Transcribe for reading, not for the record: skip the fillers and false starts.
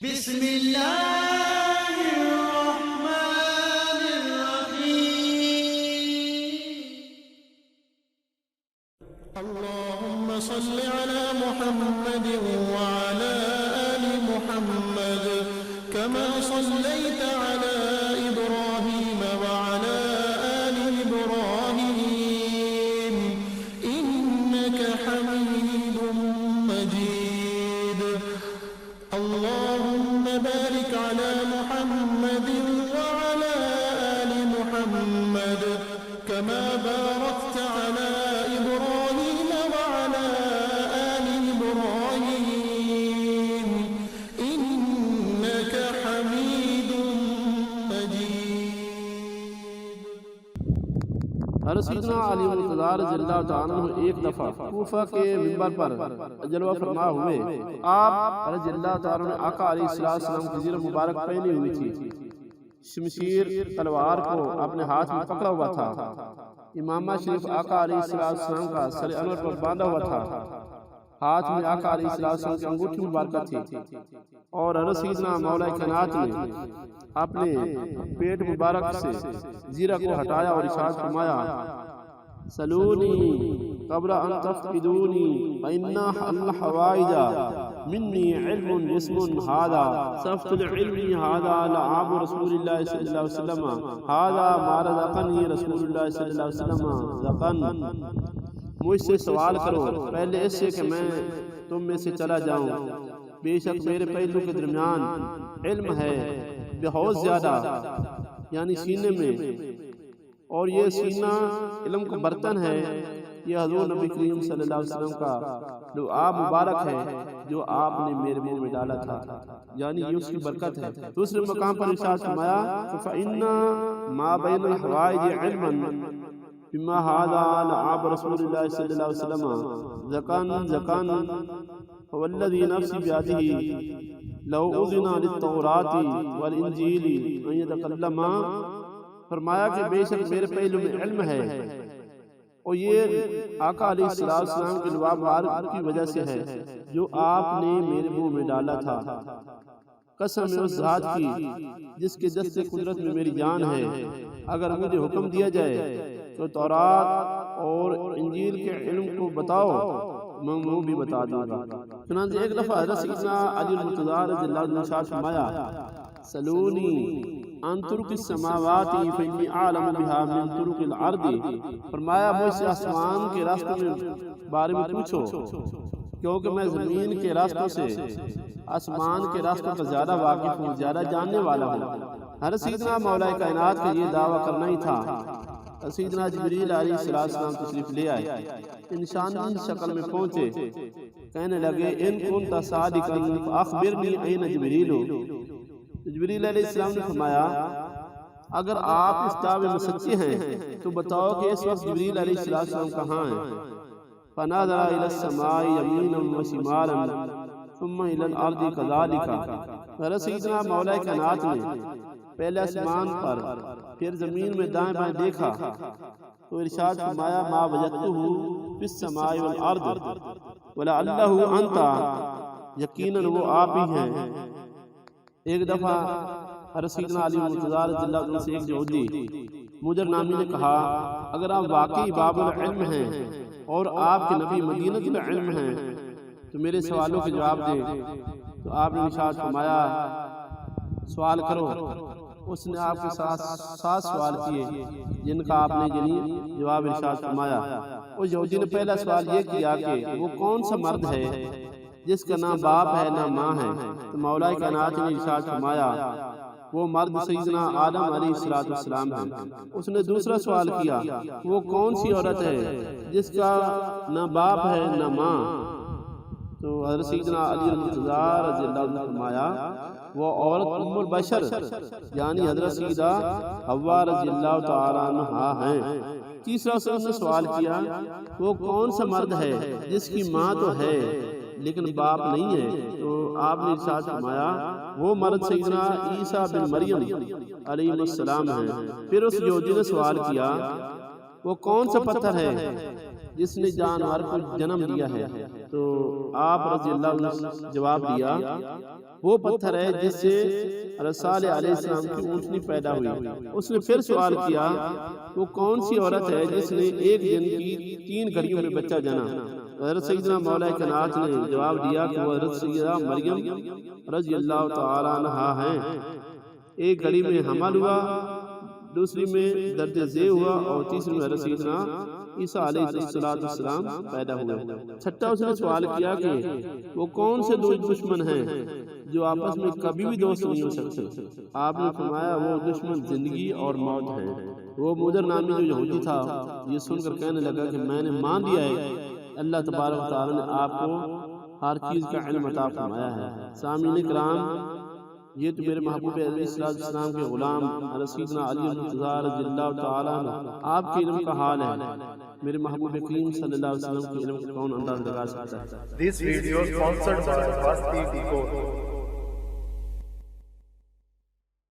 بسم اللہ الرحمن الرحیم اللهم صل على محمد وعلى آل محمد كما صليت على إبراهيم وعلى آل إبراهيم إنك حميد مجيد اللهم بارك على محمد وعلى آل محمد كما باركت على إبراهيم وعلى آل إبراهيم إنك حميد مجيد. حضرت سیدنا علی مرتضیٰ رضی اللہ تعالیٰ عنہ ایک دفعہ کوفہ کے منبر پر جلوہ فرما ہوئے. آپ رضی اللہ تعالیٰ عنہ آقا علیہ السلام کی زیر مبارک پہنی ہوئی تھی. شمشیر تلوار کو اپنے ہاتھ میں پکڑا ہوا تھا. امامہ شریف آقا علیہ السلام کا سر انور پر باندھا ہوا تھا. ہاتھ میں آقا علیہ السلام کی انگوٹھی مبارکہ تھی. اور حضرت سیدنا مولا کائنات نے اپنے پیٹ مبارک سے زیرہ کو ہٹایا اور ارشاد فرمایا: سلونی قبل ان تفقدونی فإن الحوائج منی علم جسم هذا صفت العلم هذا لعاب رسول اللہ صلی اللہ علیہ وسلم هذا ما رزقنی رسول اللہ صلی اللہ علیہ وسلم رزقا. مجھ سے سوال کرو پہلے اس سے کہ میں تم میں سے چلا جاؤں. بے شک میرے پہلو کے درمیان علم ہے بہت زیادہ، یعنی سینے میں، اور یہ سینہ علم کا برتن ہے. یہ حضور نبی کریم صلی اللہ علیہ وسلم کا دعا مبارک ہے جو آپ نے میرے منہ میں ڈالا تھا، یعنی یہ اس کی برکت ہے. دوسرے مقام پر ارشاد فرمایا: فَإِنَّ مَا بَيْنَ الْحَوَائِجِ عِلْمًا بِمَا هَذَا لَعَابَ رسول اللہ صلی اللہ علیہ وسلم زکان والذی نفسی بیادہ لو اذن للتوراۃ والانجیل ان یتکلما. فرمایا کہ بے شک میرے پہلو میں علم ہے، اور یہ آقا علیہ السلام کے لباب مبارک کی وجہ سے ہے جو آپ نے میرے منہ میں ڈالا تھا. قسم ہے اس ذات کی جس کے دست قدرت میں میری جان ہے، اگر مجھے حکم دیا جائے تو تورات اور انجیل کے علم کو بتاؤ، میں وہ بھی بتا دوں گا. چنانچہ ایک دفعہ حضرت سیدنا علی مرتضیٰ رضی اللہ عنہ نے فرمایا: سلونی عن طرق السماوات فإنی أعلم بها من طرق الأرض. فرمایا مجھ سے آسمان کے راستوں کے بارے میں پوچھو، کیونکہ میں زمین کے راستوں سے آسمان کے راستوں پر زیادہ واقف ہوں، زیادہ جاننے والا ہوں. حضرت سیدنا مولا کائنات کا یہ دعویٰ کرنا ہی تھا. سیدنا جبریل علیہ السلام تشریف لے آئے، انسانی شکل میں پہنچے. کہنے لگے: ان کنت صادقا فاخبرنی این جبریل. جبریل علیہ السلام نے فرمایا: اگر آپ اس دعوے میں سچے ہیں تو بتاؤ کہ اس وقت جبریل علیہ السلام کہاں ہیں. فنظر الی السماء یمینا وشمالا ثم الی الارض كذلك. حضرت سیدنا مولا کائنات نے پہلے آسمان پر پھر زمین میں دائیں بائیں دیکھا تو ارشاد فرمایا: ما وجدتہ فی السماء والارض ولعلہ انت. یقیناً وہ آپ ہی ہیں. ایک دفعہ حضرت سیدنا علی مرتضیٰ رضی اللہ عنہ سے ایک یہودی مجر نامی نے کہا: اگر آپ واقعی باب العلم ہیں اور آپ کے نبی مدینۃ العلم ہیں تو میرے سوالوں کے جواب دیں. تو آپ نے ارشاد فرمایا: سوال کرو. اس نے آپ کے ساتھ 7 سوال کیے جن کا آپ نے جواب ارشاد فرمایا. اس یہودی نے پہلا سوال یہ کیا کہ وہ کون سا مرد ہے جس کا نہ باپ ہے نہ ماں ہے. تو مولا کائنات نے ارشاد فرمایا: وہ مرد سیدنا آدم علیہ السلام ہے. اس نے دوسرا سوال کیا: وہ کون سی عورت ہے جس کا نہ باپ ہے نہ ماں. تو حضرت سیدنا علی مرتضیٰ رضی اللہ عنہ نے فرمایا: وہ عورت ام البشر یعنی حضرت سیدہ حوا رضی اللہ تعالیٰ عنہا ہیں. تیسرا اس نے سوال کیا: وہ کون سا مرد ہے جس کی ماں تو ہے لیکن باپ نہیں ہے. تو آپ نے ارشاد فرمایا: وہ مرد سیدنا عیسیٰ بن مریم علیہ السلام ہیں. پھر اس یہودی نے سوال کیا: وہ کون سا پتھر ہے جس نے جانور کو جنم دیا ہے؟ تو آپ رضی اللہ عنہ نے جواب دیا وہ پتھر ہے جس سے صالح علیہ السلام کی اونٹنی پیدا ہوئی۔ اس نے پھر سوال کیا وہ کون سی عورت ہے جس نے ایک دن کی 3 گھڑیوں میں بچہ جنا؟ حضرت سیدنا مولا کائنات نے جواب دیا کہ وہ حضرت سیدہ مریم رضی اللہ تعالی عنہا ہیں۔ ایک گھڑی میں حمل ہوا، دوسری میں درد ذیل ہوا، اور تیسری میں حضرت سیدنا عیسیٰ علیہ السلام پیدا ہوئے۔ چھٹا اس نے سوال کیا کہ وہ کون سے 2 دشمن ہیں جو آپس میں کبھی بھی دوست نہیں ہو سکتے؟ آپ نے فرمایا وہ دشمن زندگی اور موت ہے۔ وہ مدر نامی جو یہودی تھا یہ سن کر کہنے لگا کہ میں نے مان لیا ہے اللہ تبارک و تعالی نے آپ کو ہر چیز کا علم عطا فرمایا ہے۔ سامعین کرام، یہ تو میرے محبوب علیہ السلام کے غلام حضرت سیدنا علی المرتضیٰ رضی اللہ تعالی عنہ آپ کے علم کا حال ہے۔ میرے محبوب کریم صلی اللہ علیہ وسلم کے علم کو کون انداز لگا سکتا ہے؟ This video sponsored by Basti Decor.